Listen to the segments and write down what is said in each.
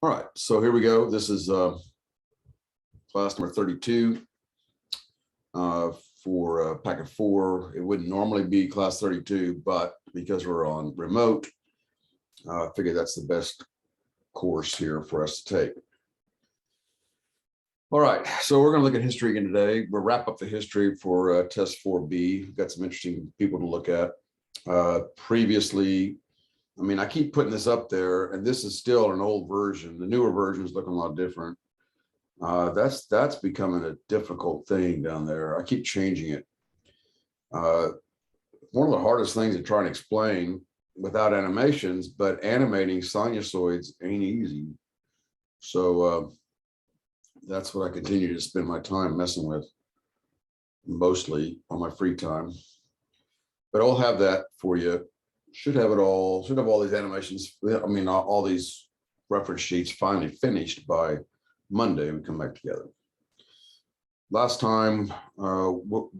All right, so here we go. This is class number 32 for packet 4. It wouldn't normally be class 32, but because we're on remote, I figured that's the best course here for us to take. All right, so we're going to look at history again today. We'll wrap up the history for test 4B. We've got some interesting people to look at. Previously, I mean, I keep putting this up there, and this is still an old version. The newer version is looking a lot different. That's becoming a difficult thing down there. I keep changing it. One of the hardest things to try and explain without animations, but animating sinusoids ain't easy. So that's what I continue to spend my time messing with, mostly on my free time. But I'll have that for you. Should have it all, should have all these animations. I mean, all these reference sheets finally finished by Monday. We come back together. Last time, for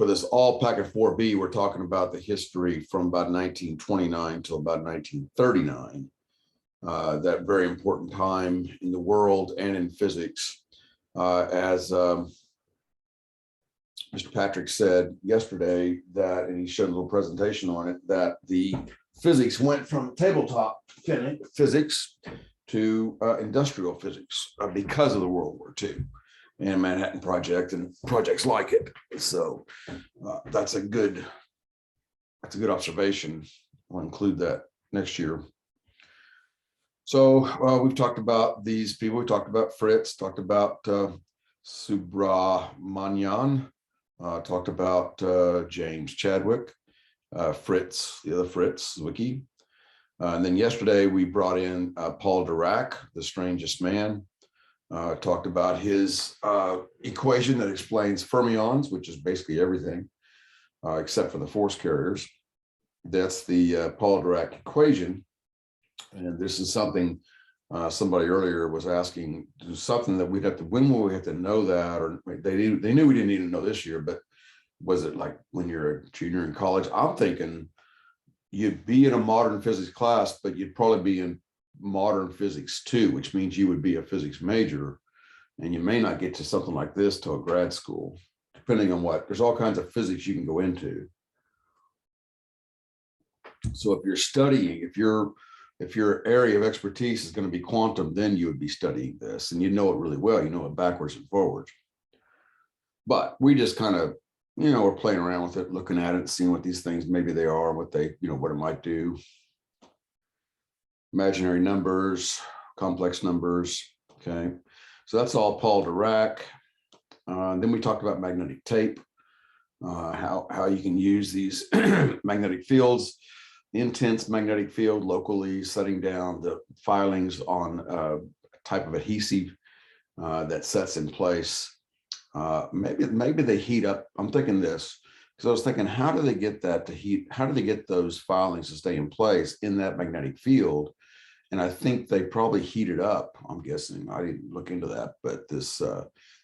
this all packet 4B, we're talking about the history from about 1929 till about 1939. That very important time in the world and in physics. As Mr. Patrick said yesterday, that, and he showed a little presentation on it, that the physics went from tabletop physics to industrial physics because of the World War II and Manhattan Project and projects like it. So that's a good observation. I'll include that next year. So we've talked about these people. We talked about Fritz, talked about Subramanian, talked about James Chadwick, Fritz, the other Fritz, Wiki. And then yesterday we brought in Paul Dirac, the strangest man, talked about his equation that explains fermions, which is basically everything except for the force carriers. That's the Paul Dirac equation. And this is something somebody earlier was asking, something that we'd have to, when will we have to know that? Or they knew we didn't need to know this year, but was it like when you're a junior in college? I'm thinking you'd be in a modern physics class, but you'd probably be in modern physics too, which means you would be a physics major, and you may not get to something like this till grad school, depending on what, there's all kinds of physics you can go into. So if you're studying, if your area of expertise is going to be quantum, then you would be studying this, and you know it really well. You know it backwards and forwards. But we just kind of, we're playing around with it, looking at it, seeing what these things, maybe they are, what they, what it might do. Imaginary numbers, complex numbers. Okay, so that's all Paul Dirac. Then we talked about magnetic tape, how you can use these magnetic fields, intense magnetic field locally, setting down the filings on a type of adhesive that sets in place. Maybe they heat up. I'm thinking this because I was thinking, how do they get that to heat? How do they get those filings to stay in place in that magnetic field? And I think they probably heat it up. I'm guessing. I didn't look into that, but this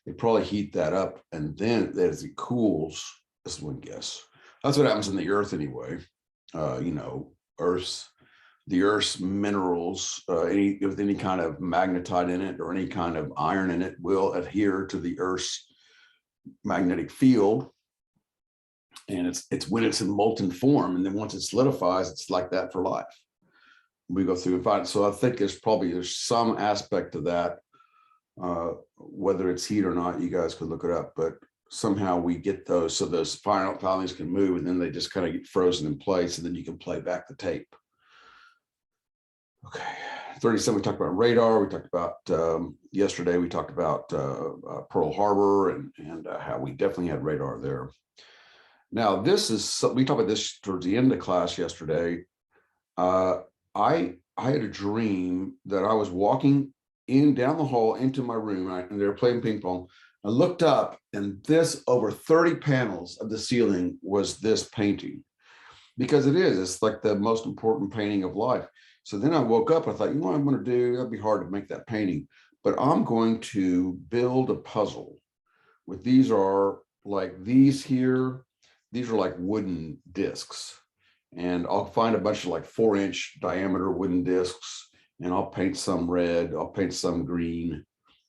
they probably heat that up, and then as it cools, this is one guess. That's what happens in the Earth anyway. The Earth's minerals, with any kind of magnetite in it or any kind of iron in it, will adhere to the Earth's magnetic field, and it's when it's in molten form, and then once it solidifies, it's like that for life. We go through and find it. So I think there's some aspect to that, whether it's heat or not, you guys could look it up, but somehow we get those so those filings can move, and then they just kind of get frozen in place, and then you can play back the tape. Okay, 37, we talked about radar. We talked about yesterday, we talked about Pearl Harbor and how we definitely had radar there. Now, this is, we talked about this towards the end of class yesterday. I had a dream that I was walking down the hall into my room, and they were playing ping pong. I looked up, and this, over 30 panels of the ceiling was this painting, because it's like the most important painting of life. So then I woke up, I thought, what I'm going to do, that'd be hard to make that painting, but I'm going to build a puzzle with, these are like these here, these are like wooden discs, and I'll find a bunch of like 4-inch diameter wooden discs, and I'll paint some red, I'll paint some green,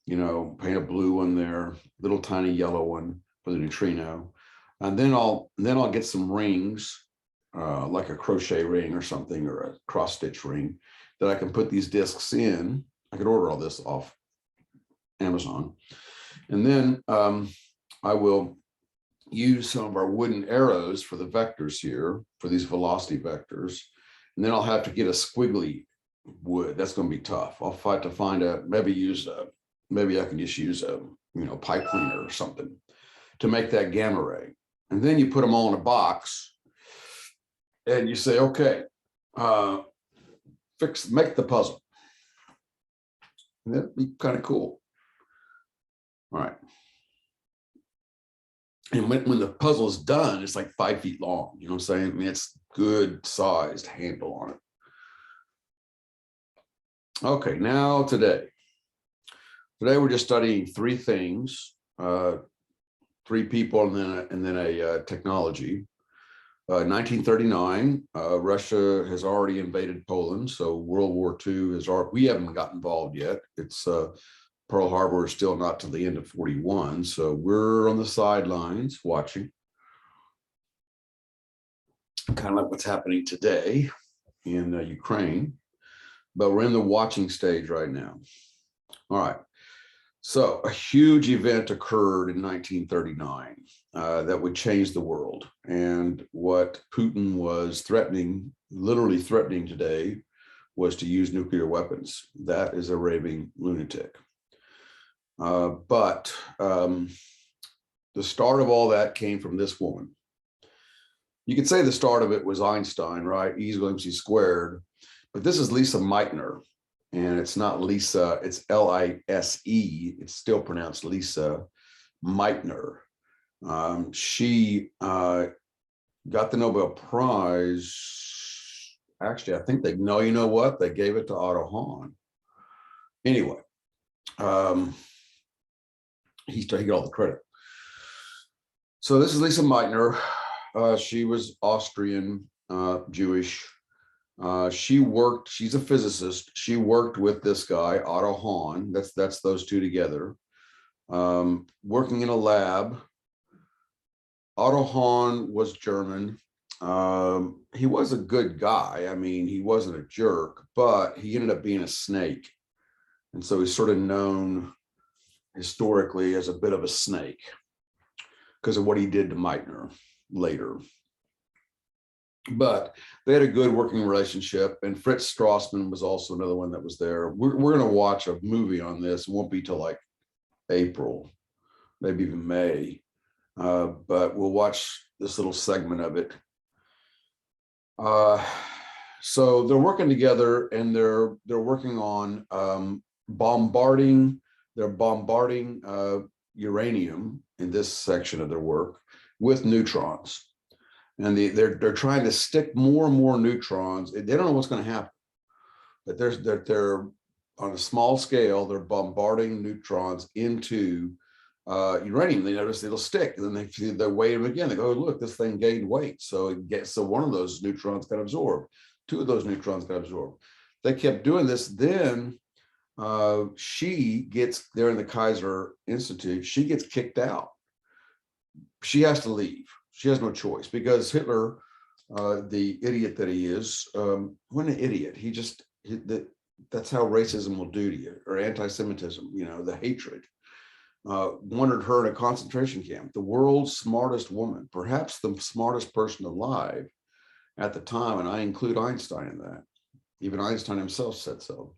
paint a blue one there, little tiny yellow one for the neutrino. And then I'll get some rings, like a crochet ring or something, or a cross stitch ring that I can put these discs in. I could order all this off Amazon. And then I will use some of our wooden arrows for the vectors here, for these velocity vectors. And then I'll have to get a squiggly wood. That's going to be tough. I'll fight to find maybe I can just use a, pipe cleaner or something to make that gamma ray. And then you put them all in a box and you say, okay, make the puzzle. And that'd be kind of cool. All right. And when the puzzle is done, it's like 5 feet long. You know what I'm saying? I mean, it's good sized handle on it. Okay, now today we're just studying 3 things, 3 people and then a technology. 1939, Russia has already invaded Poland, so World War II we haven't got involved yet. It's Pearl Harbor is still not till the end of 41, so we're on the sidelines watching, kind of like what's happening today in Ukraine, but we're in the watching stage right now. All right. So a huge event occurred in 1939 that would change the world. And what Putin was literally threatening today, was to use nuclear weapons. That is a raving lunatic. But the start of all that came from this woman. You could say the start of it was Einstein, right? E equals mc squared. But this is Lise Meitner. And it's not Lisa, it's L-I-S-E. It's still pronounced Lisa Meitner. She got the Nobel Prize. Actually, I think you know what? They gave it to Otto Hahn. Anyway, he got all the credit. So this is Lise Meitner. She was Austrian, Jewish. She's a physicist. She worked with this guy, Otto Hahn. That's those two together, working in a lab. Otto Hahn was German. He was a good guy. I mean, he wasn't a jerk, but he ended up being a snake. And so he's sort of known historically as a bit of a snake because of what he did to Meitner later. But they had a good working relationship, and Fritz Strassmann was also another one that was there. We're going to watch a movie on this. It won't be till like April, maybe even May, but we'll watch this little segment of it. So they're working together, and they're working on bombarding uranium in this section of their work with neutrons. And they're trying to stick more and more neutrons. They don't know what's going to happen, but they're on a small scale. They're bombarding neutrons into uranium. They notice it'll stick, and then they weigh them again. They go, oh, look, this thing gained weight. So one of those neutrons got absorbed. 2 of those neutrons got absorbed. They kept doing this. Then she gets there in the Kaiser Institute. She gets kicked out. She has to leave. She has no choice because Hitler, the idiot that he is, what an idiot. That's how racism will do to you, or anti-Semitism, the hatred. Wanted her in a concentration camp. The world's smartest woman, perhaps the smartest person alive at the time, and I include Einstein in that. Even Einstein himself said so.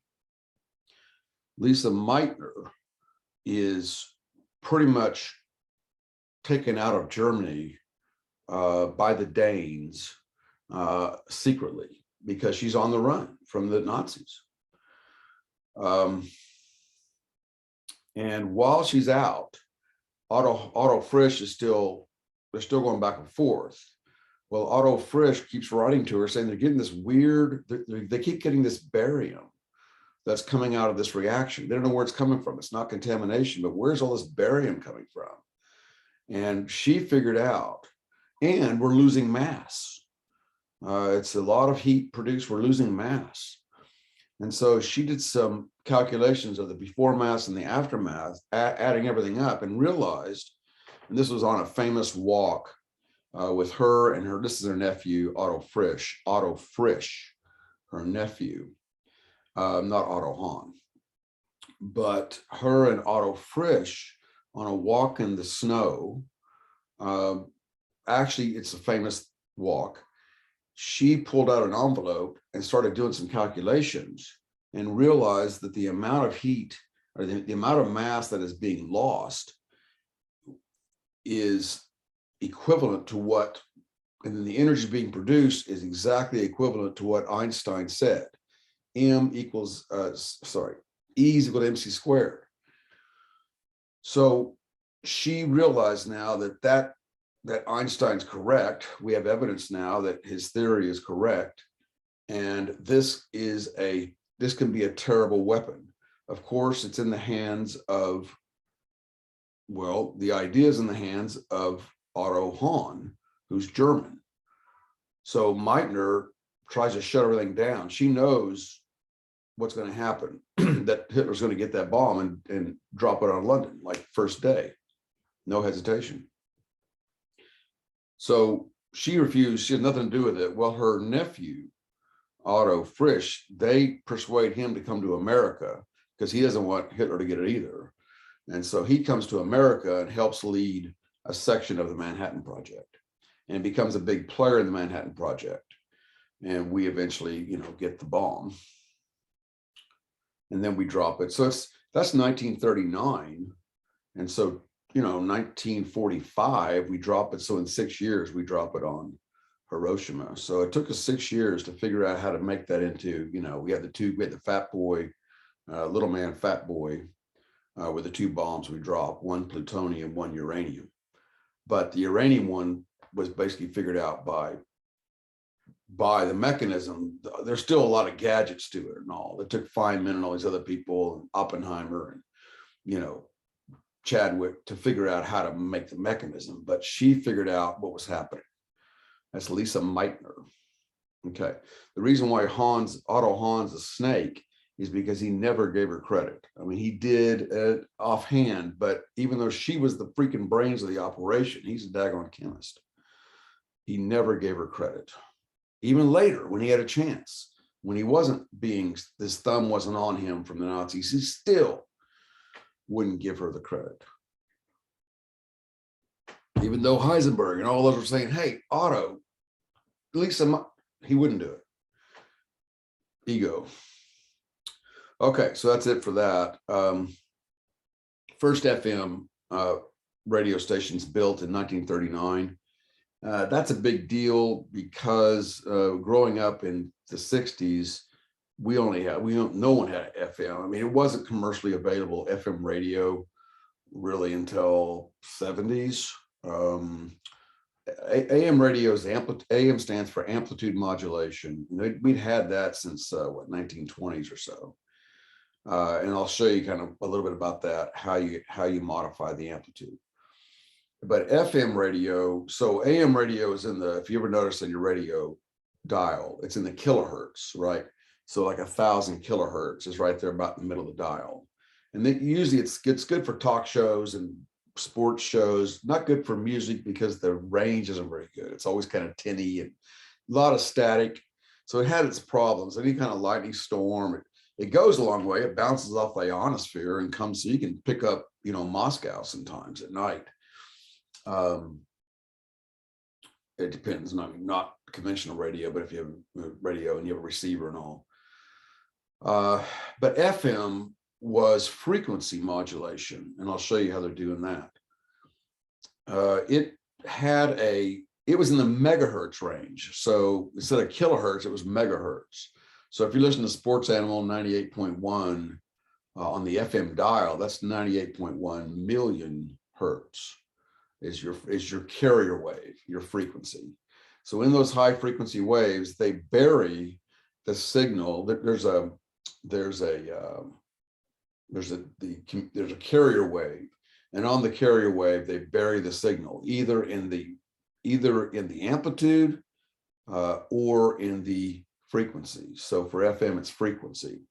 Lise Meitner is pretty much taken out of Germany by the Danes secretly, because she's on the run from the Nazis. And while she's out, Otto Frisch they're still going back and forth. Well, Otto Frisch keeps writing to her saying they're getting this weird, they keep getting this barium that's coming out of this reaction. They don't know where it's coming from. It's not contamination, but where's all this barium coming from? And she figured out, and we're losing mass. It's a lot of heat produced. We're losing mass. And so she did some calculations of the before mass and the aftermath, adding everything up, and realized, and this was on a famous walk with her and her, this is her nephew, Otto Frisch, her nephew, not Otto Hahn, but her and Otto Frisch on a walk in the snow. Actually, it's a famous walk. She pulled out an envelope and started doing some calculations and realized that the amount of heat or the amount of mass that is being lost is equivalent to what, and then the energy being produced is exactly equivalent to what Einstein said. E is equal to mc squared. So she realized now that Einstein's correct. We have evidence now that his theory is correct. And this can be a terrible weapon. Of course, it's in the hands of, well, the idea is in the hands of Otto Hahn, who's German. So Meitner tries to shut everything down. She knows what's going to happen, that Hitler's going to get that bomb and drop it on London, like first day, no hesitation. So she refused, she had nothing to do with it. Well, her nephew, Otto Frisch, they persuade him to come to America because he doesn't want Hitler to get it either. And so he comes to America and helps lead a section of the Manhattan Project and becomes a big player in the Manhattan Project. And we eventually, get the bomb. And then we drop it. So that's 1939. And so 1945, we drop it. So in 6 years, we drop it on Hiroshima. So it took us 6 years to figure out how to make that into, we had the fat boy, little man, fat boy, with the two bombs we dropped, one plutonium, one uranium. But the uranium one was basically figured out by the mechanism. There's still a lot of gadgets to it and all. It took Feynman and all these other people, and Oppenheimer and, Chadwick to figure out how to make the mechanism, but she figured out what was happening. That's Lise Meitner. Okay. The reason why Otto Hahn's a snake is because he never gave her credit. I mean, he did it offhand, but even though she was the freaking brains of the operation, he's a daggone chemist. He never gave her credit. Even later, when he had a chance, when he wasn't his thumb wasn't on him from the Nazis, he still wouldn't give her the credit. Even though Heisenberg and all those were saying, hey, Otto, at least he wouldn't do it. Ego. Okay, so that's it for that. First FM radio stations built in 1939. That's a big deal because growing up in the 60s, no one had FM. I mean, it wasn't commercially available FM radio really until 70s. AM radio's AM stands for amplitude modulation. We'd had that since 1920s or so. And I'll show you kind of a little bit about that, how you modify the amplitude. But FM radio, so AM radio is if you ever notice in your radio dial, it's in the kilohertz, right? So like 1,000 kilohertz is right there about in the middle of the dial. And then usually it's good for talk shows and sports shows, not good for music because the range isn't very good. It's always kind of tinny and a lot of static. So it had its problems. Any kind of lightning storm, it goes a long way. It bounces off the ionosphere and comes, so you can pick up, Moscow sometimes at night. It depends. Not conventional radio, but if you have a radio and you have a receiver and all. But FM was frequency modulation, and I'll show you how they're doing that. It was in the megahertz range. So instead of kilohertz, it was megahertz. So if you listen to Sports Animal 98.1 on the FM dial, that's 98.1 million hertz is your carrier wave, your frequency. So in those high frequency waves, they bury the signal. There's a carrier wave, and on the carrier wave they bury the signal either in the amplitude or in the frequency. So for FM, it's frequency.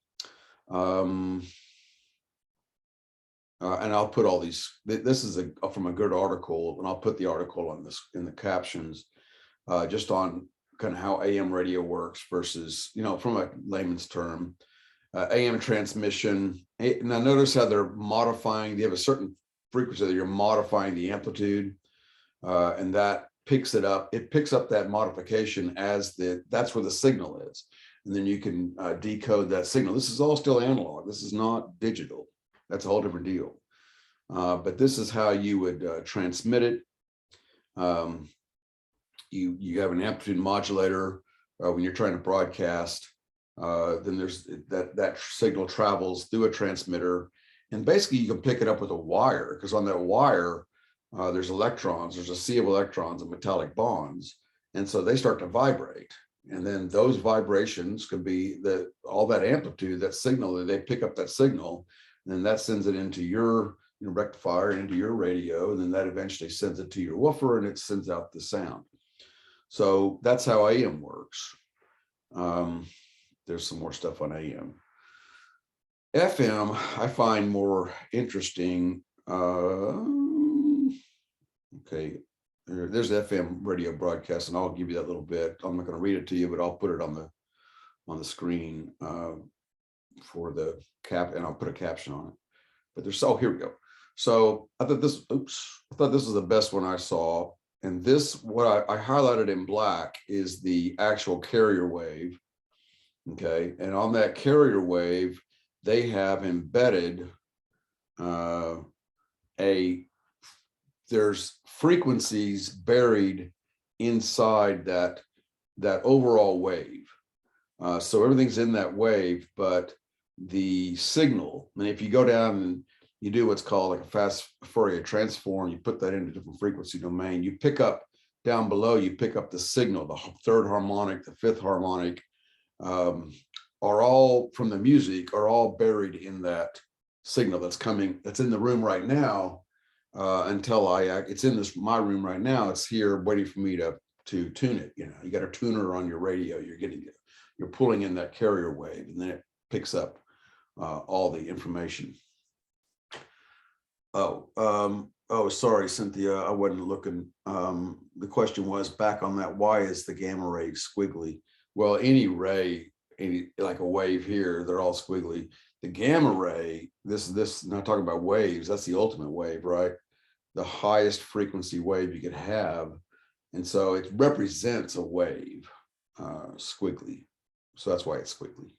And I'll put all these, this is from a good article, and I'll put the article on this in the captions, just on kind of how AM radio works versus, from a layman's term, AM transmission. Now notice how they're modifying, they have a certain frequency that you're modifying the amplitude, and that picks it up. It picks up that modification as that's where the signal is. And then you can decode that signal. This is all still analog. This is not digital. That's a whole different deal. But this is how you would transmit it. You have an amplitude modulator when you're trying to broadcast. Then there's that signal travels through a transmitter, and basically you can pick it up with a wire, because on that wire there's electrons. There's a sea of electrons and metallic bonds, and so they start to vibrate. And then those vibrations could be all that amplitude, that signal, that they pick up that signal, and then that sends it into your rectifier, into your radio, and then that eventually sends it to your woofer, and it sends out the sound. So that's how AM works. There's some more stuff on AM. FM, I find more interesting. Okay. There's FM radio broadcast, and I'll give you that little bit. I'm not going to read it to you, but I'll put it on the screen for the cap, and I'll put a caption on it. But here we go. So I thought this was the best one I saw. And this, what I highlighted in black, is the actual carrier wave. Okay. And on that carrier wave, they have embedded there's frequencies buried inside that overall wave. So everything's in that wave, but the signal, and if you go down and you do what's called like a fast Fourier transform, you put that into a different frequency domain, you pick up down below, you pick up the signal, the third harmonic, the fifth harmonic, are all from the music, are all buried in that signal that's in the room right now. Until it's in my room right now. It's here waiting for me to tune it. You got a tuner on your radio. You're pulling in that carrier wave, and then it picks up all the information. Sorry, Cynthia, I wasn't looking. The question was back on that. Why is the gamma ray squiggly? Well, any ray, like a wave here, they're all squiggly. The gamma ray, this not talking about waves, that's the ultimate wave, right? The highest frequency wave you could have. And so it represents a wave, squiggly. So that's why it's squiggly.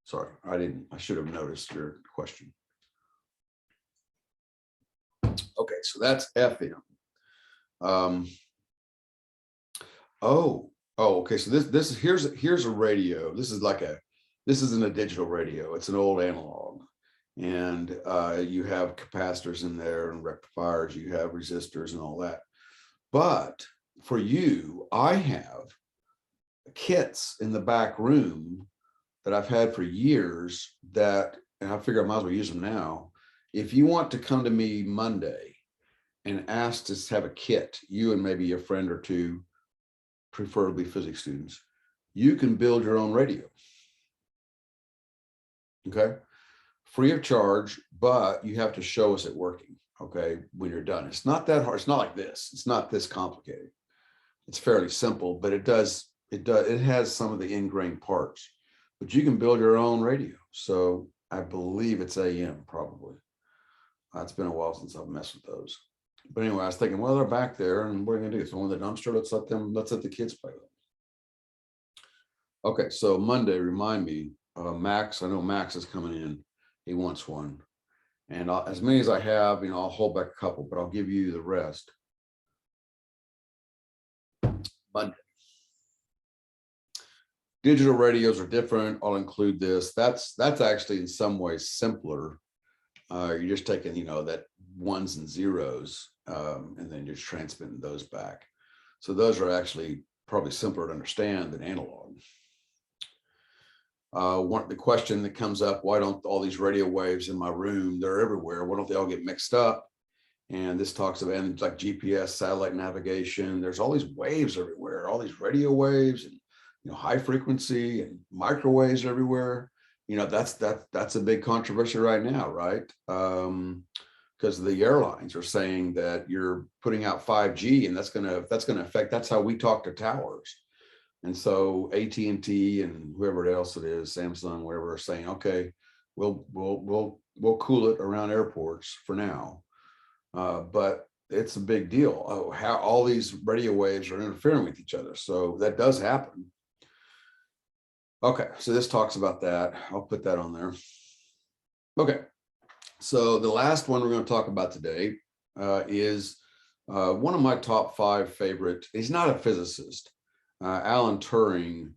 Sorry, I should have noticed your question. Okay, so that's FM. Okay, so here's a radio. This isn't a digital radio, it's an old analog. And you have capacitors in there and rectifiers, you have resistors and all that. But for you, I have kits in the back room that I've had for years and I figure I might as well use them now. If you want to come to me Monday and ask to have a kit, you and maybe a friend or two, preferably physics students, you can build your own radio. Okay, free of charge, but you have to show us it working. Okay, when you're done, it's not that hard. It's not like this. It's not this complicated. It's fairly simple, but it has some of the ingrained parts. But you can build your own radio. So I believe it's AM probably. It's been a while since I've messed with those. But anyway, I was thinking, well, they're back there, and what are we gonna do? Throw in the dumpster? Let's let the kids play with them. Okay, so Monday, remind me, Max. I know Max is coming in. He wants one, and as many as I have, I'll hold back a couple, but I'll give you the rest. Monday. Digital radios are different. I'll include this. That's actually in some ways simpler. You're just taking, that ones and zeros, and then you're transmitting those back. So those are actually probably simpler to understand than analog. The question that comes up, why don't all these radio waves in my room, they're everywhere, why don't they all get mixed up? And this talks about like GPS, satellite navigation. There's all these waves everywhere, all these radio waves and high frequency and microwaves everywhere. That's a big controversy right now, right? Because the airlines are saying that you're putting out 5G, and that's gonna affect. That's how we talk to towers. And so AT&T and whoever else it is, Samsung, whatever, are saying, okay, we'll cool it around airports for now, but it's a big deal. How all these radio waves are interfering with each other. So that does happen. Okay, so this talks about that. I'll put that on there. Okay, so the last one we're going to talk about today is one of my top 5 favorite. He's not a physicist. Alan Turing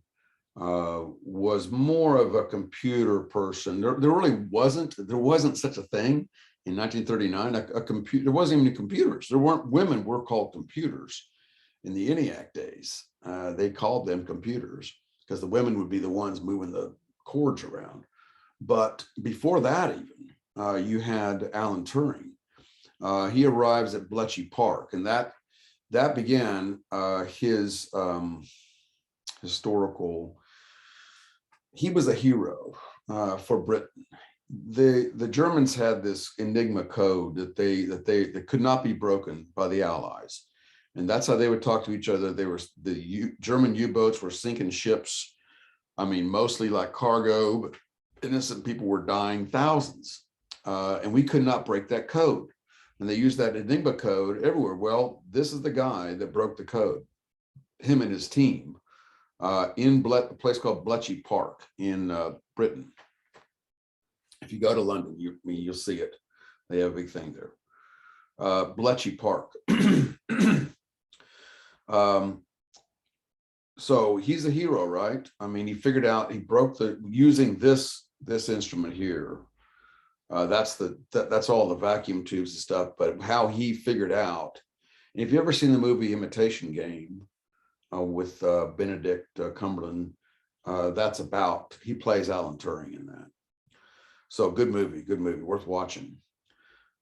was more of a computer person. There really wasn't such a thing in 1939. A computer. There wasn't even computers. There weren't women were called computers in the ENIAC days. They called them computers because the women would be the ones moving the cords around. But before that, even you had Alan Turing. He arrives at Bletchley Park, and that began his historical. He was a hero for Britain. The Germans had this Enigma code that could not be broken by the Allies, and that's how they would talk to each other. German U-boats were sinking ships. I mean, mostly like cargo, but innocent people were dying, thousands, and we could not break that code. And they used that Enigma code everywhere. Well, this is the guy that broke the code, him and his team, in a place called Bletchley Park in Britain. If you go to London, you'll see it. They have a big thing there. Bletchley Park. So he's a hero, right? I mean, he figured out, he broke using this instrument here. That's all the vacuum tubes and stuff, but how he figured out. And if you ever seen the movie Imitation Game with Benedict Cumberland, he plays Alan Turing in that. So good movie, worth watching.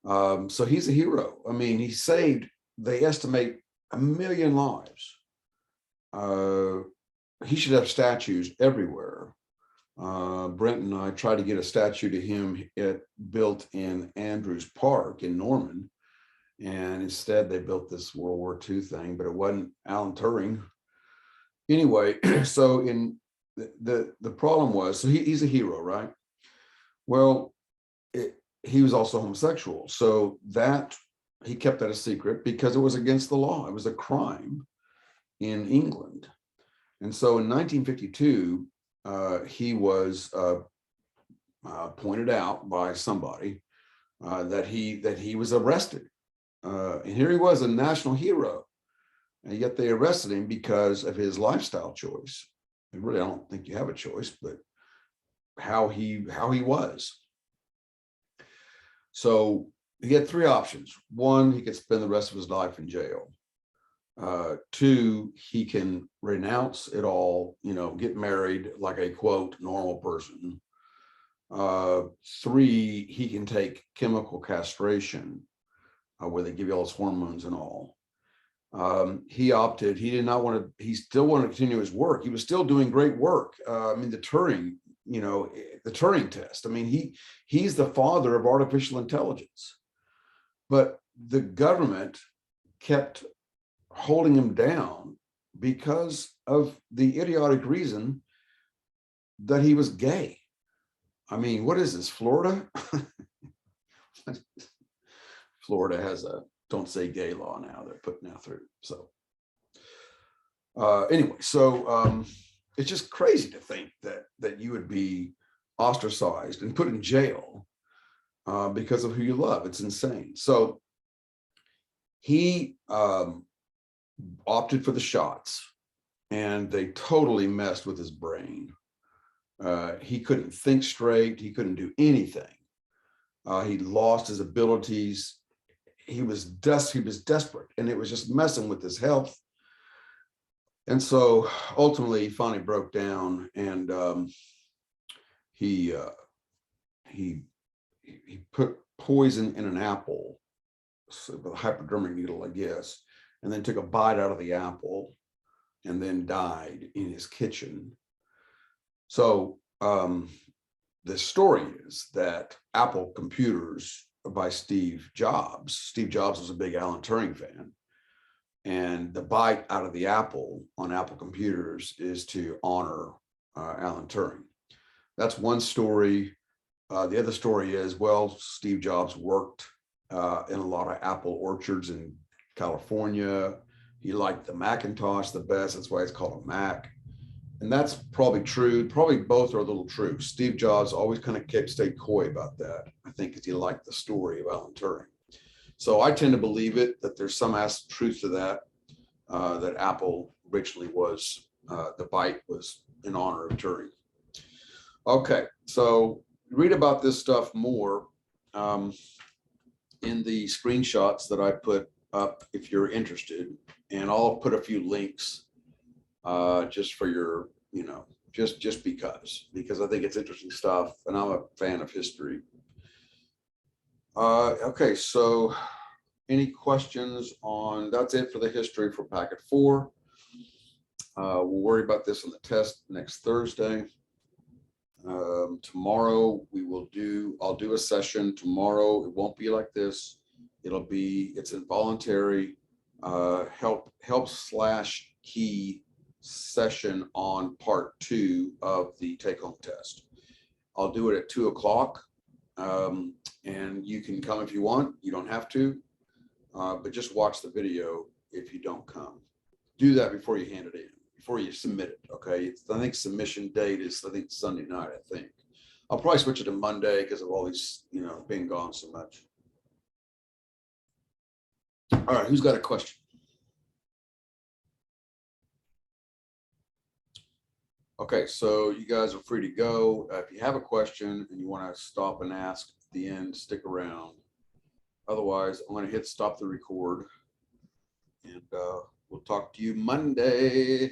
So he's a hero. I mean, he saved, they estimate, 1 million lives. He should have statues everywhere. Brent and I tried to get a statue to him built in Andrews Park in Norman, and instead they built this World War II thing, but it wasn't Alan Turing. Anyway, so in the problem was, so he's a hero, right? Well, he was also homosexual, so that he kept that a secret because it was against the law. It was a crime in England. And so in 1952, he was pointed out by somebody that he was arrested. And here he was, a national hero. And yet they arrested him because of his lifestyle choice. And really, I don't think you have a choice, but how he was. So he had 3 options. 1, he could spend the rest of his life in jail. 2, he can renounce it all, get married like a quote normal person. 3, he can take chemical castration, where they give you all his hormones and all. He opted. He did not want to. He still wanted to continue his work. He was still doing great work. I mean, the Turing test. I mean, he's the father of artificial intelligence, but the government kept holding him down because of the idiotic reason that he was gay. I mean, what is this, Florida? Florida has a don't say gay law now. They're putting now through. So anyway, so it's just crazy to think that you would be ostracized and put in jail because of who you love. It's insane. So he opted for the shots, and they totally messed with his brain. He couldn't think straight. He couldn't do anything. He lost his abilities. He was desperate, and it was just messing with his health. And so ultimately, he finally broke down, and he put poison in an apple with a hypodermic needle, I guess, and then took a bite out of the apple, and then died in his kitchen. So the story is that Apple computers by Steve Jobs was a big Alan Turing fan. And the bite out of the apple on Apple computers is to honor Alan Turing. That's one story. The other story is, well, Steve Jobs worked in a lot of apple orchards in California. He liked the Macintosh the best. That's why it's called a Mac. And that's probably true. Probably both are a little true. Steve Jobs always kind of stayed coy about that, I think, because he liked the story of Alan Turing. So I tend to believe it, that there's some truth to that, that Apple originally was, the bite was in honor of Turing. Okay, so read about this stuff more in the screenshots that I put up if you're interested. And I'll put a few links just for your, just because I think it's interesting stuff and I'm a fan of history. Okay, so any questions on, that's it for the history for packet 4. We'll worry about this on the test next Thursday. Tomorrow I'll do a session tomorrow. It won't be like this. It's involuntary help/key session on part 2 of the take-home test. I'll do it at 2 o'clock. And you can come if you want. You don't have to, but just watch the video if you don't come. Do that before you hand it in, before you submit it, okay? I think submission date is, Sunday night, I think. I'll probably switch it to Monday because of all these, being gone so much. All right, who's got a question? Okay, so you guys are free to go. If you have a question and you want to stop and ask at the end, stick around. Otherwise, I'm going to hit stop the record, and we'll talk to you Monday.